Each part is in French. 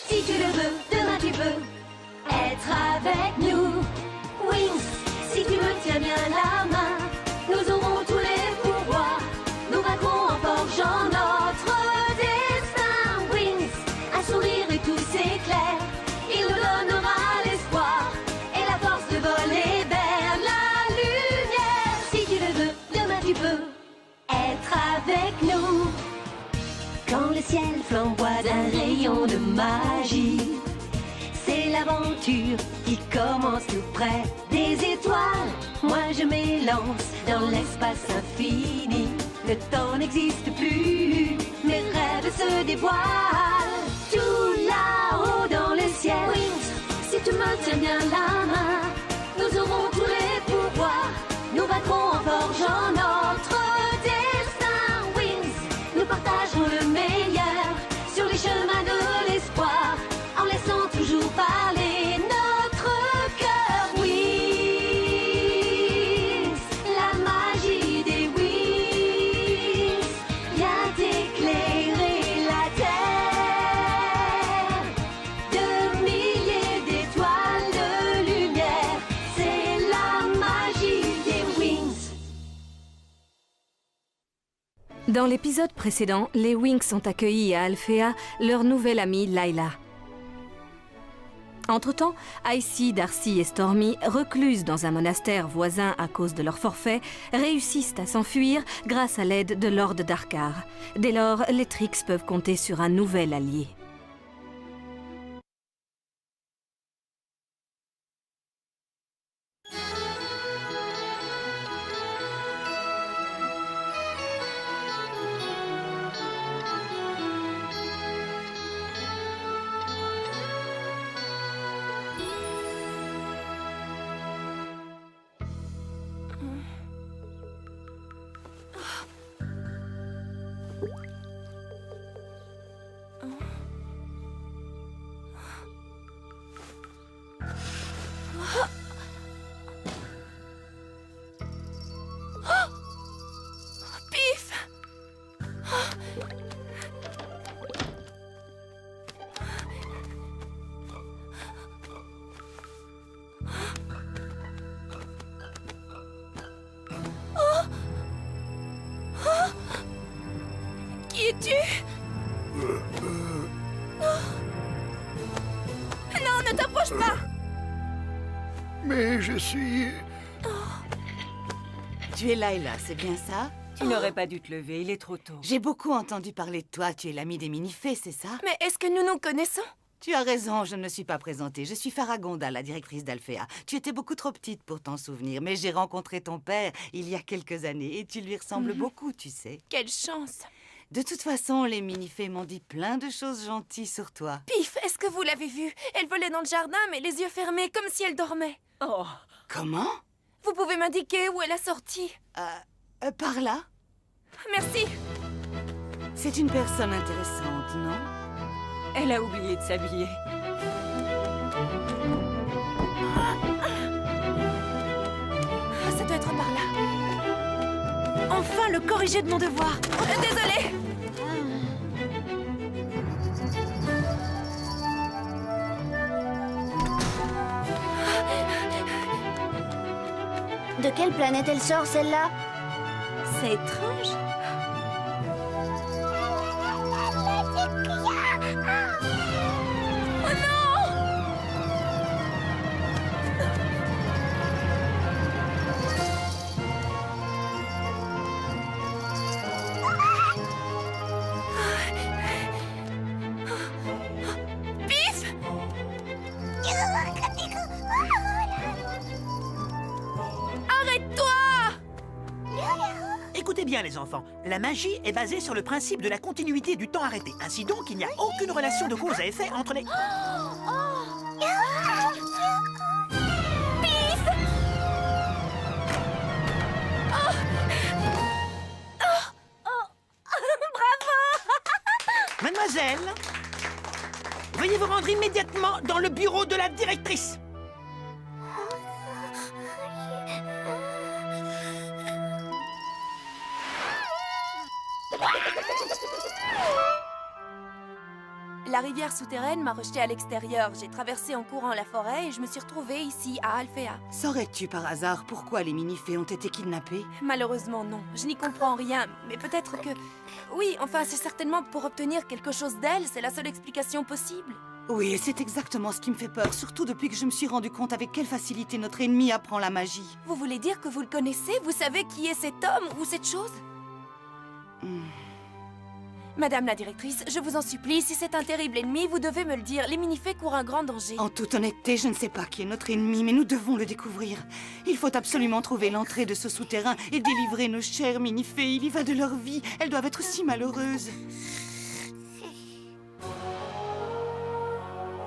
Si tu le veux, demain tu peux être avec nous. Wings, si tu me tiens bien la main, nous aurons tous les pouvoirs. Nous vaincrons en forgeant notre destin. Wings, un sourire et tout s'éclaire. Il nous donnera l'espoir et la force de voler vers la lumière. Si tu le veux, demain tu peux être avec nous. Quand le ciel flamboie d'un rayon de magie, c'est l'aventure qui commence tout près des étoiles. Moi je m'élance dans l'espace infini. Le temps n'existe plus, mes rêves se dévoilent. Tout là-haut dans le ciel. Wings, si tu me tiens bien la main, nous aurons tous les pouvoirs. Nous vaincrons en forgeant notre destin. Wings, nous partagerons le meilleur sur les chemins de l'espoir, en laissant toujours parler notre cœur. Wings, la magie des wings vient éclairer la terre. De milliers d'étoiles de lumière, c'est la magie des wings. Dans l'épisode précédent, les Wings ont accueilli à Alphea leur nouvelle amie Layla. Entre-temps, Icy, Darcy et Stormy, recluses dans un monastère voisin à cause de leur forfait, réussissent à s'enfuir grâce à l'aide de Lord Darkar. Dès lors, les Trix peuvent compter sur un nouvel allié. Qui es-tu? Non, ne t'approche pas! Mais je suis... Tu es Layla, c'est bien ça? Tu n'aurais pas dû te lever, il est trop tôt. J'ai beaucoup entendu parler de toi. Tu es l'amie des mini-fées, c'est ça? Mais est-ce que nous nous connaissons? Tu as raison, je ne me suis pas présentée. Je suis Faragonda, la directrice d'Alphea. Tu étais beaucoup trop petite pour t'en souvenir, mais j'ai rencontré ton père il y a quelques années et tu lui ressembles beaucoup, tu sais. Quelle chance! De toute façon, les mini-fées m'ont dit plein de choses gentilles sur toi. Pif, est-ce que vous l'avez vue? Elle volait dans le jardin, mais les yeux fermés, comme si elle dormait. Oh, Comment? Vous pouvez m'indiquer où elle a sorti? Par là? Merci. C'est une personne intéressante, non? elle a oublié de s'habiller. Ça doit être par là. Enfin, le corrigé de mon devoir. Désolée. De quelle planète elle sort, celle-là? C'est étrange. Oh non! Pif! Arrête-toi! Écoutez bien les enfants, la magie est basée sur le principe de la continuité du temps arrêté. Ainsi donc, il n'y a aucune relation de cause à effet entre les... Mademoiselle, veuillez vous rendre immédiatement dans le bureau de la directrice. La rivière souterraine m'a rejetée à l'extérieur. J'ai traversé en courant la forêt et je me suis retrouvée ici, à Alphéa. Saurais-tu par hasard pourquoi les mini-fées ont été kidnappées? Malheureusement, non. Je n'y comprends rien, mais peut-être que... Oui, enfin, c'est certainement pour obtenir quelque chose d'elle. C'est la seule explication possible. Oui, et c'est exactement ce qui me fait peur, surtout depuis que je me suis rendu compte avec quelle facilité notre ennemi apprend la magie. Vous voulez dire que vous le connaissez? Vous savez qui est cet homme ou cette chose? Madame la directrice, je vous en supplie, si c'est un terrible ennemi, vous devez me le dire. Les mini-fées courent un grand danger. En toute honnêteté, je ne sais pas qui est notre ennemi, mais nous devons le découvrir. Il faut absolument trouver l'entrée de ce souterrain et délivrer nos chères mini-fées. Il y va de leur vie. Elles doivent être si malheureuses.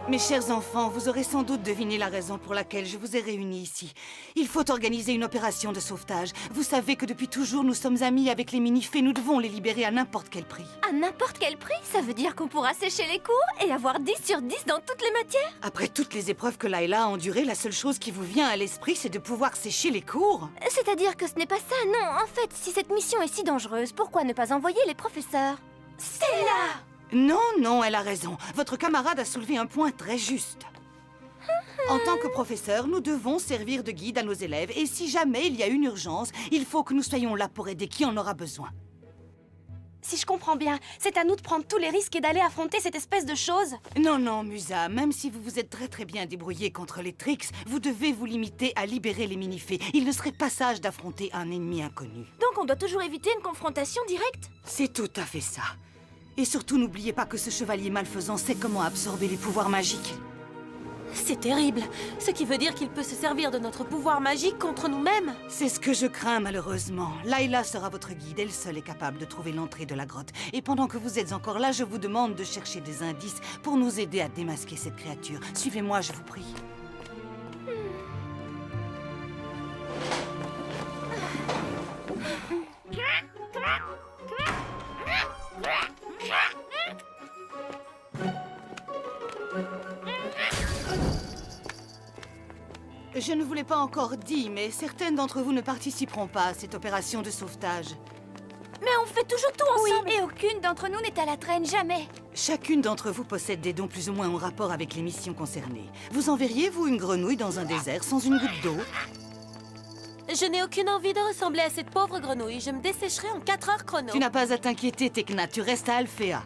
Mes chers enfants, vous aurez sans doute deviné la raison pour laquelle je vous ai réunis ici. Il faut organiser une opération de sauvetage. Vous savez que depuis toujours, nous sommes amis avec les mini-fées. Nous devons les libérer à n'importe quel prix. À n'importe quel prix, ça veut dire qu'on pourra sécher les cours et avoir 10 sur 10 dans toutes les matières. Après toutes les épreuves que Layla a endurées, la seule chose qui vous vient à l'esprit, c'est de pouvoir sécher les cours. C'est-à-dire que ce n'est pas ça, non. En fait, si cette mission est si dangereuse, pourquoi ne pas envoyer les professeurs? Stella! Non, non, elle a raison. Votre camarade a soulevé un point très juste. En tant que professeur, nous devons servir de guide à nos élèves. Et si jamais il y a une urgence, il faut que nous soyons là pour aider qui en aura besoin. Si je comprends bien, c'est à nous de prendre tous les risques et d'aller affronter cette espèce de chose. Non, non, Musa, même si vous vous êtes très bien débrouillé contre les Trix, vous devez vous limiter à libérer les mini-fées. Il ne serait pas sage d'affronter un ennemi inconnu. Donc on doit toujours éviter une confrontation directe? C'est tout à fait ça. Et surtout, n'oubliez pas que ce chevalier malfaisant sait comment absorber les pouvoirs magiques. C'est terrible. Ce qui veut dire qu'il peut se servir de notre pouvoir magique contre nous-mêmes. C'est ce que je crains, malheureusement. Layla sera votre guide. Elle seule est capable de trouver l'entrée de la grotte. Et pendant que vous êtes encore là, je vous demande de chercher des indices pour nous aider à démasquer cette créature. Suivez-moi, je vous prie. Je ne vous l'ai pas encore dit, mais certaines d'entre vous ne participeront pas à cette opération de sauvetage. Mais on fait toujours tout ensemble. Oui, et aucune d'entre nous n'est à la traîne, jamais. Chacune d'entre vous possède des dons plus ou moins en rapport avec les missions concernées. Vous enverriez-vous une grenouille dans un désert sans une goutte d'eau? Je n'ai aucune envie de ressembler à cette pauvre grenouille. Je me dessécherai en 4 heures chrono. Tu n'as pas à t'inquiéter, Tekna. Tu restes à Alphéa.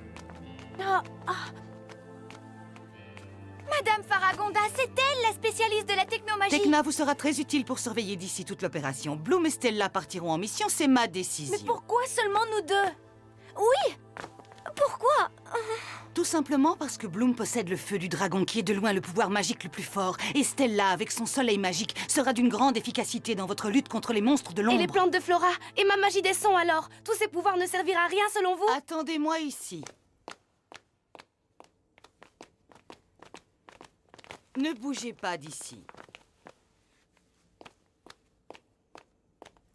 Madame Faragonda, c'est elle la spécialiste de la technomagie. Tekna vous sera très utile pour surveiller d'ici toute l'opération. Bloom et Stella partiront en mission, c'est ma décision. Mais pourquoi seulement nous deux? Oui. Pourquoi? Tout simplement parce que Bloom possède le feu du dragon qui est de loin le pouvoir magique le plus fort. Et Stella, avec son soleil magique, sera d'une grande efficacité dans votre lutte contre les monstres de l'ombre. Et les plantes de Flora? Et ma magie des sons alors? Tous ces pouvoirs ne serviront à rien selon vous? Attendez-moi ici. Ne bougez pas d'ici.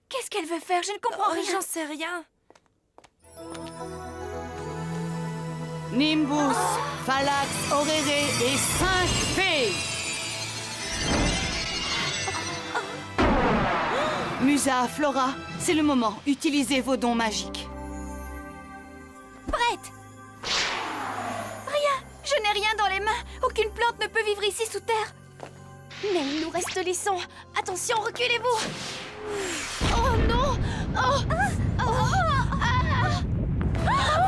Qu'est-ce qu'elle veut faire? Je ne comprends rien. J'en sais rien. Nimbus, Phalax, Oréré et 5 fées. Musa, Flora, c'est le moment. Utilisez vos dons magiques. Prête. Rien. Je n'ai rien dans les mains. Aucune plante ne peut vivre ici sous terre. Mais il nous reste les sons. Attention, reculez-vous. Oh non.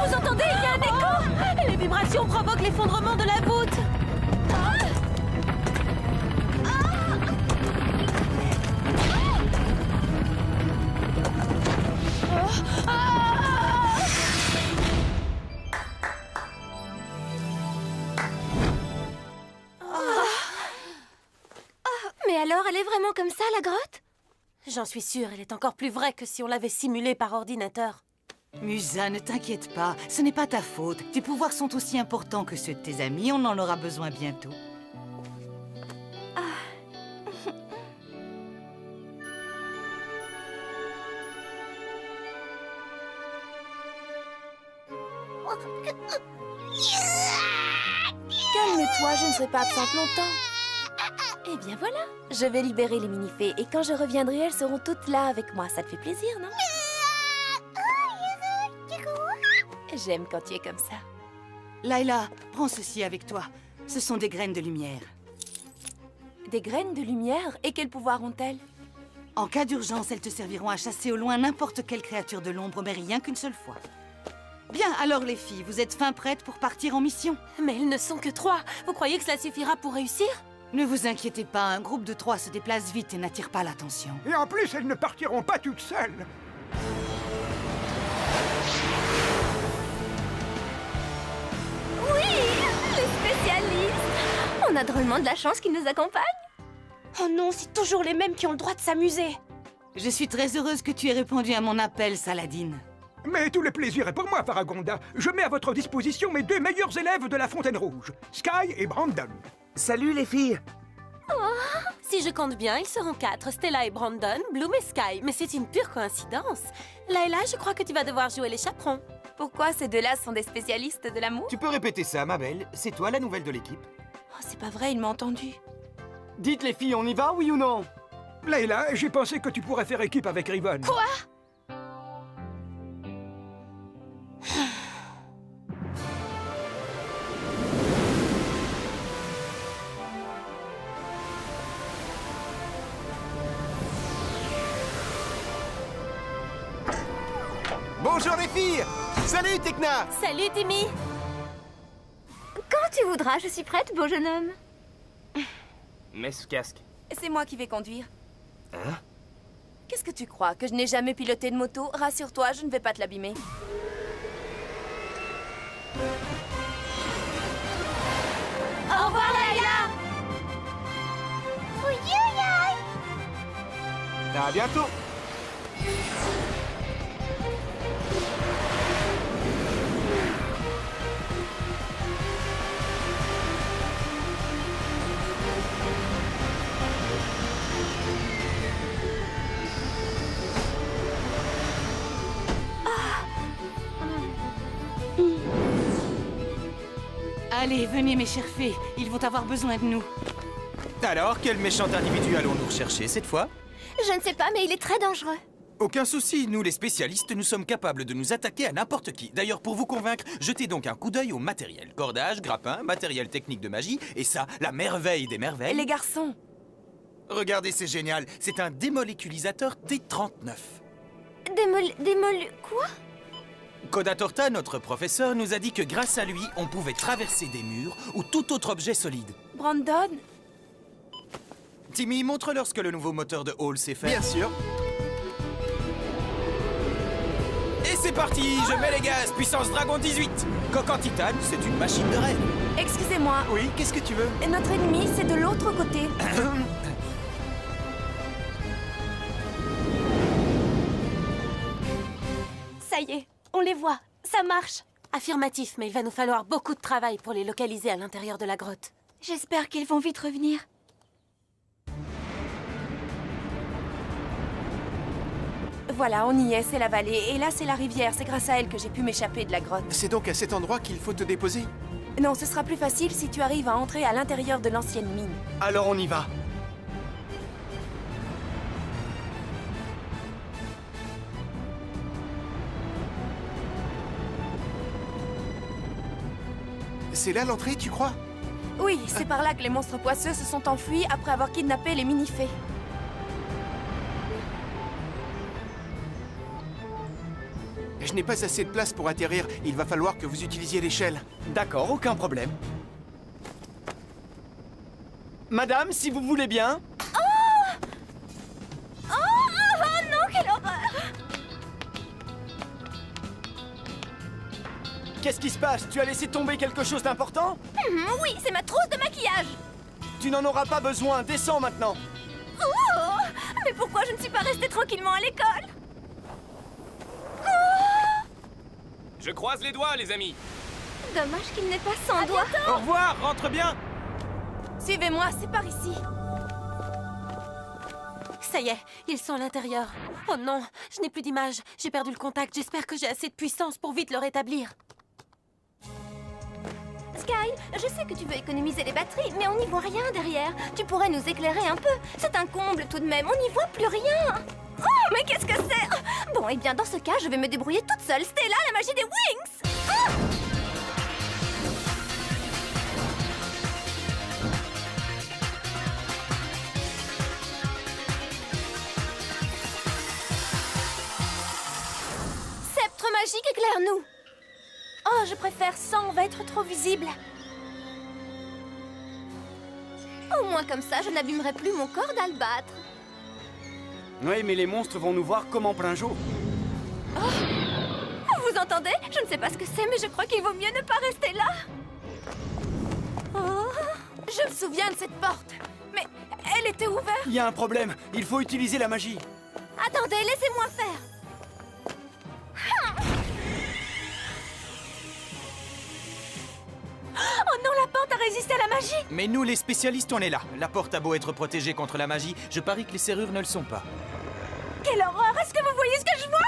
Vous entendez? Il y a un écho. Les vibrations provoquent l'effondrement de la voûte. Mais alors, elle est vraiment comme ça, la grotte? J'en suis sûre, elle est encore plus vraie que si on l'avait simulée par ordinateur. Musa, ne t'inquiète pas, ce n'est pas ta faute. Tes pouvoirs sont aussi importants que ceux de tes amis, on en aura besoin bientôt. Calme-toi, je ne serai pas absente longtemps. Eh bien voilà. Je vais libérer les mini-fées et quand je reviendrai, elles seront toutes là avec moi. Ça te fait plaisir, non? J'aime quand tu es comme ça. Layla, prends ceci avec toi. Ce sont des graines de lumière. Des graines de lumière? Et quel pouvoir ont-elles? En cas d'urgence, elles te serviront à chasser au loin n'importe quelle créature de l'ombre, mais rien qu'une seule fois. Bien, alors les filles, vous êtes fin prêtes pour partir en mission? Mais elles ne sont que 3. Vous croyez que cela suffira pour réussir? Ne vous inquiétez pas, un groupe de 3 se déplace vite et n'attire pas l'attention. Et en plus, elles ne partiront pas toutes seules. Oui, les spécialistes. On a drôlement de la chance qu'ils nous accompagnent. Oh non, c'est toujours les mêmes qui ont le droit de s'amuser. Je suis très heureuse que tu aies répondu à mon appel, Saladine. Mais tout le plaisir est pour moi, Faragonda. Je mets à votre disposition mes 2 meilleurs élèves de la Fontaine Rouge, Sky et Brandon. Salut les filles. Si je compte bien, ils seront 4. Stella et Brandon, Bloom et Sky. Mais c'est une pure coïncidence. Layla, je crois que tu vas devoir jouer les chaperons. Pourquoi ces deux-là sont des spécialistes de l'amour? Tu peux répéter ça, ma belle. C'est toi la nouvelle de l'équipe. Oh, c'est pas vrai, il m'a entendu. Dites les filles, on y va, oui ou non? Layla, j'ai pensé que tu pourrais faire équipe avec Riven. Quoi? Bonjour les filles! Salut Tekna! Salut, Timmy. Quand tu voudras, je suis prête, beau jeune homme. Mets ce casque. C'est moi qui vais conduire. Hein? Qu'est-ce que tu crois? Que je n'ai jamais piloté de moto? Rassure-toi, je ne vais pas te l'abîmer. Au revoir, Layla. À bientôt! Allez, venez mes chères fées, ils vont avoir besoin de nous. Alors, quel méchant individu allons-nous rechercher cette fois? Je ne sais pas, mais il est très dangereux. Aucun souci, nous les spécialistes, nous sommes capables de nous attaquer à n'importe qui. D'ailleurs, pour vous convaincre, jetez donc un coup d'œil au matériel. Cordage, grappin, matériel technique de magie, et ça, la merveille des merveilles. Les garçons, Regardez, c'est génial, c'est un démoléculisateur T39. Quoi? Koda Torta, notre professeur, nous a dit que grâce à lui, on pouvait traverser des murs ou tout autre objet solide. Brandon, Timmy, montre-leur ce que le nouveau moteur de Hall sait faire. Bien sûr. Et c'est parti, je mets les gaz, puissance Dragon 18. Coque en titane, c'est une machine de rêve. excusez-moi. Oui, qu'est-ce que tu veux? Notre ennemi, c'est de l'autre côté. Ça y est, on les voit. Ça marche. Affirmatif, mais il va nous falloir beaucoup de travail pour les localiser à l'intérieur de la grotte. J'espère qu'ils vont vite revenir. Voilà, on y est, c'est la vallée. Et là, c'est la rivière. C'est grâce à elle que j'ai pu m'échapper de la grotte. C'est donc à cet endroit qu'il faut te déposer? Non, ce sera plus facile si tu arrives à entrer à l'intérieur de l'ancienne mine. Alors on y va. C'est là l'entrée, tu crois? Oui, c'est par là que les monstres poisseux se sont enfuis après avoir kidnappé les mini-fées. Je n'ai pas assez de place pour atterrir. Il va falloir que vous utilisiez l'échelle. D'accord, aucun problème. Madame, si vous voulez bien. Non, quelle horreur! Qu'est-ce qui se passe? Tu as laissé tomber quelque chose d'important? Oui, c'est ma trousse de maquillage. Tu n'en auras pas besoin. Descends maintenant. Oh! Mais pourquoi je ne suis pas restée tranquillement à l'école? Je croise les doigts, les amis. Dommage qu'il n'ait pas 100 doigts. Au revoir, rentre bien. Suivez-moi, c'est par ici. Ça y est, ils sont à l'intérieur. Oh non, je n'ai plus d'image. J'ai perdu le contact. J'espère que j'ai assez de puissance pour vite le rétablir. Sky, je sais que tu veux économiser les batteries, mais on n'y voit rien derrière. Tu pourrais nous éclairer un peu. C'est un comble tout de même, on n'y voit plus rien. Oh, mais qu'est-ce que c'est? Bon, eh bien, dans ce cas, je vais me débrouiller toute seule. Stella, la magie des Wings! vers nous. Oh, je préfère sans, on va être trop visible. Au moins comme ça, je n'abîmerai plus mon corps d'albâtre. Oui, mais les monstres vont nous voir comme en plein jour. Vous entendez? Je ne sais pas ce que c'est, mais je crois qu'il vaut mieux ne pas rester là. Oh, je me souviens de cette porte. Mais elle était ouverte. Il y a un problème, il faut utiliser la magie. Attendez, laissez-moi faire. Oh non, la porte a résisté à la magie. Mais nous, les spécialistes, on est là. La porte a beau être protégée contre la magie, je parie que les serrures ne le sont pas. Quelle horreur! Est-ce que vous voyez ce que je vois?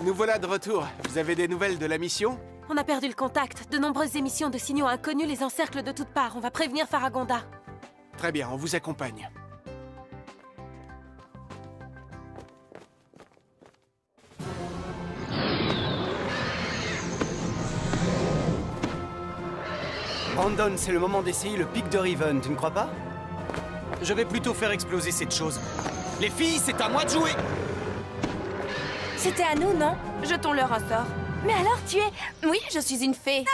Nous voilà de retour. Vous avez des nouvelles de la mission? On a perdu le contact. De nombreuses émissions de signaux inconnus les encerclent de toutes parts. On va prévenir Faragonda. Très bien, on vous accompagne. Brandon, c'est le moment d'essayer le pic de Riven, tu ne crois pas? Je vais plutôt faire exploser cette chose. Les filles, c'est à moi de jouer! C'était à nous, non? Jetons-leur un sort. Mais alors tu es... Oui, je suis une fée.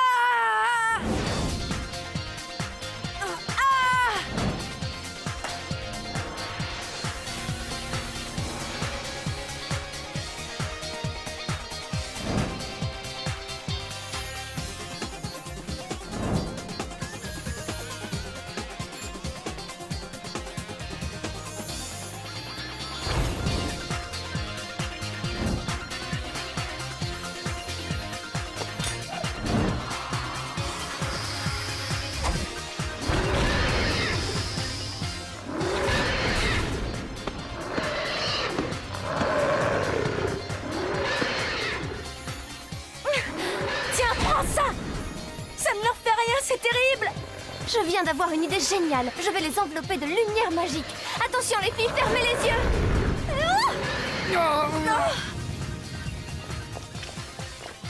Je viens d'avoir une idée géniale. Je vais les envelopper de lumière magique. Attention les filles, fermez les yeux.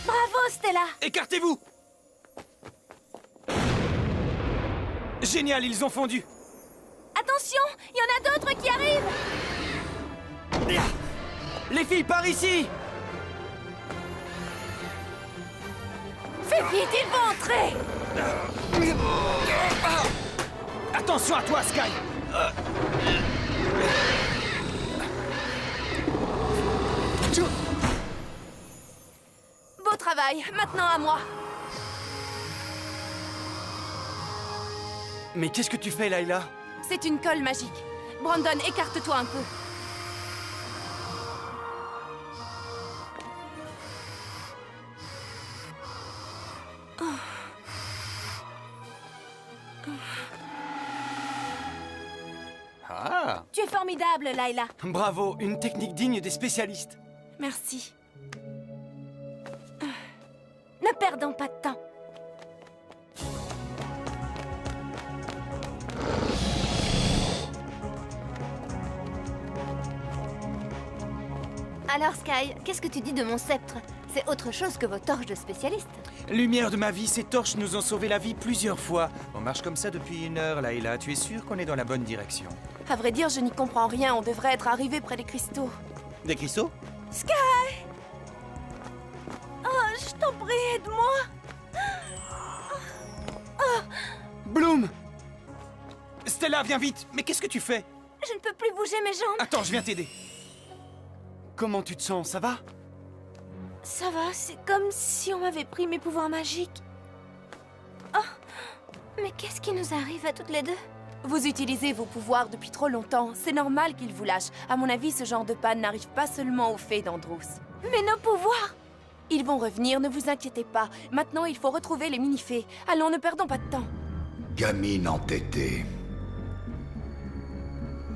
Bravo Stella. Écartez-vous! Génial, ils ont fondu! Attention, il y en a d'autres qui arrivent. Les filles, par ici! Fais vite, ils vont entrer. Attention à toi, Sky! Beau travail, maintenant à moi. Mais qu'est-ce que tu fais, Layla? C'est une colle magique. Brandon, écarte-toi un peu. Ah! Tu es formidable, Layla. Bravo, une technique digne des spécialistes. Merci. Ne perdons pas de temps. Alors Sky, qu'est-ce que tu dis de mon sceptre? C'est autre chose que vos torches de spécialistes. Lumière de ma vie, ces torches nous ont sauvé la vie plusieurs fois. On marche comme ça depuis 1 heure, Layla. Tu es sûre qu'on est dans la bonne direction? À vrai dire, je n'y comprends rien. On devrait être arrivé près des cristaux. Des cristaux? Sky! Oh, je t'en prie, aide-moi! Bloom! Stella, viens vite! Mais qu'est-ce que tu fais? Je ne peux plus bouger mes jambes. Attends, je viens t'aider. Comment tu te sens, ça va? Ça va, c'est comme si on m'avait pris mes pouvoirs magiques. Mais qu'est-ce qui nous arrive à toutes les deux? Vous utilisez vos pouvoirs depuis trop longtemps. C'est normal qu'ils vous lâchent. À mon avis, ce genre de panne n'arrive pas seulement aux fées d'Andros. Mais nos pouvoirs! Ils vont revenir, ne vous inquiétez pas. Maintenant, il faut retrouver les mini-fées. Allons, ne perdons pas de temps. Gamine entêtée.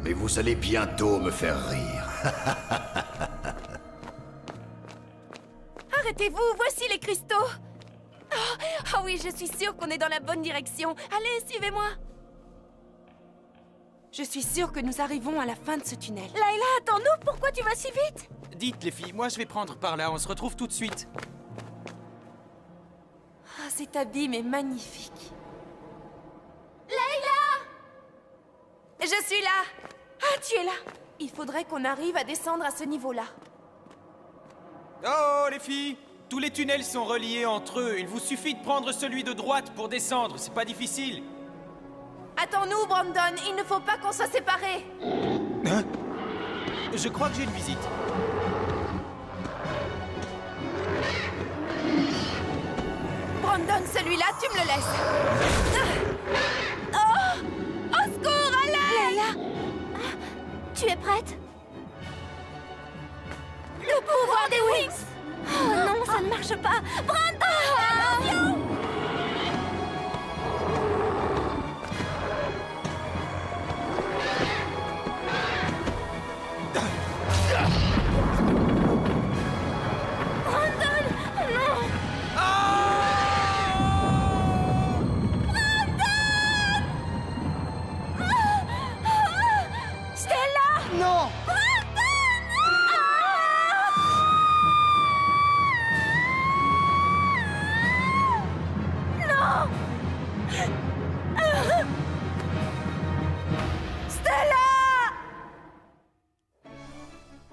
Mais vous allez bientôt me faire rire. Arrêtez-vous, voici les cristaux. Oh oui, je suis sûre qu'on est dans la bonne direction. Allez, suivez-moi. Je suis sûre que nous arrivons à la fin de ce tunnel. Layla, attends-nous, pourquoi tu vas si vite? Dites, les filles, moi je vais prendre par là, on se retrouve tout de suite. cet abîme est magnifique. Layla! Je suis là! Ah, tu es là! Il faudrait qu'on arrive à descendre à ce niveau-là. Oh, les filles! Tous les tunnels sont reliés entre eux. Il vous suffit de prendre celui de droite pour descendre. C'est pas difficile. Attends-nous, Brandon. Il ne faut pas qu'on soit séparés. Hein? Je crois que j'ai une visite. Brandon, celui-là, tu me le laisses. Oh! Au secours, à l'aide! Layla! Tu es prête? Le pouvoir des Wings! Oh non, ça ne marche pas! Brandon! Attention! Brandon! Non! Stella! Non!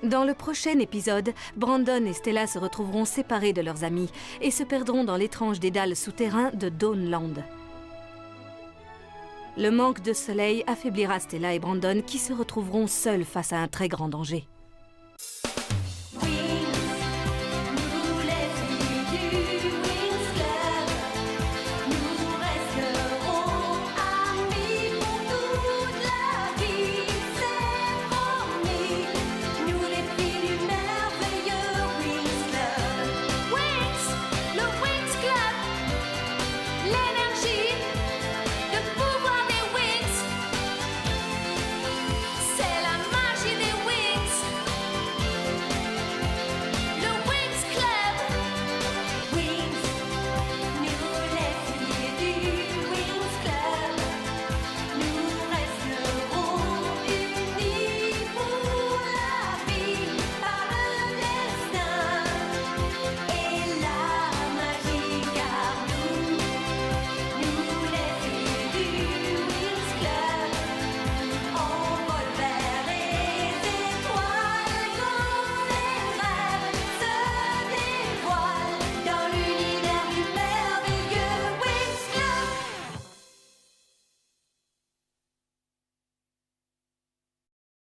Dans le prochain épisode, Brandon et Stella se retrouveront séparés de leurs amis et se perdront dans l'étrange dédale souterrain de Dawnland. Le manque de soleil affaiblira Stella et Brandon qui se retrouveront seuls face à un très grand danger.